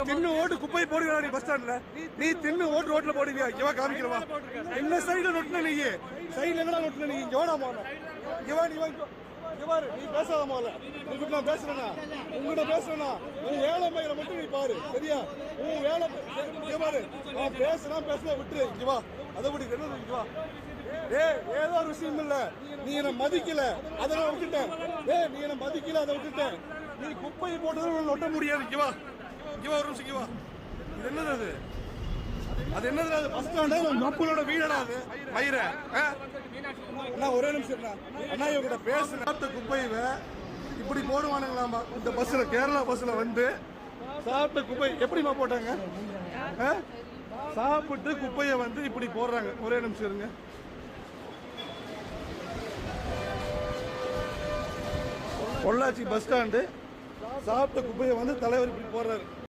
தின்னு ஓட்டு குப்பை போடுவா நீ பஸ் ஸ்டாண்ட்ல. நீ தின்னு ஓட்டு ரோட்ல போடுவியா? இவா காமிக்கிறவா என்ன சைடுல நொட்டின நீ? சைடுல எங்கடா நொட்டின நீ? இங்க வாடா போன இவா நீ இவாரு நீ பேசாத போல. உங்ககிட்ட நான் பேசுறேனா? உங்ககிட்ட பேசுறேனா? ஏழை மயில மட்டும் நீ பாரு சரியா? உன் வேலை பாரு. நான் பேசுறேன் விட்டுரு. இங்க வா அதை விட்டு என்ன இங்க வா. ஏதோ ஒரு விஷயம் இல்ல. நீ என்ன மதிக்கல அதை நான் விட்டுட்டேன். நீ என்ன மதிக்கல அதை விட்டுட்டேன். நீ குப்பையை போட்டதும் நொட்ட முடியாது. இங்க வா ஒரு நிமிஷம் இங்க வா. இது என்னது அது? அது என்னது? அது பஸ் ஸ்டாண்டு மக்களோட வீடடா அது. மயிர அண்ணா ஒரே நிமிஷம் அண்ணா இவங்கிட்ட பேசுற குப்பையில இப்படி போடுவானுங்களாமா இந்த பஸ்ல. கேரளா பஸ்ல வந்து சாப்பிட்ட குப்பை எப்படிமா போட்டாங்க? சாப்பிட்டு குப்பையை வந்து இப்படி போடுறாங்க. ஒரே நிமிஷம் இருங்க. பொள்ளாச்சி பஸ் ஸ்டாண்டு சாப்பிட்ட குப்பையை வந்து தலைவர் இப்படி போடுறாரு.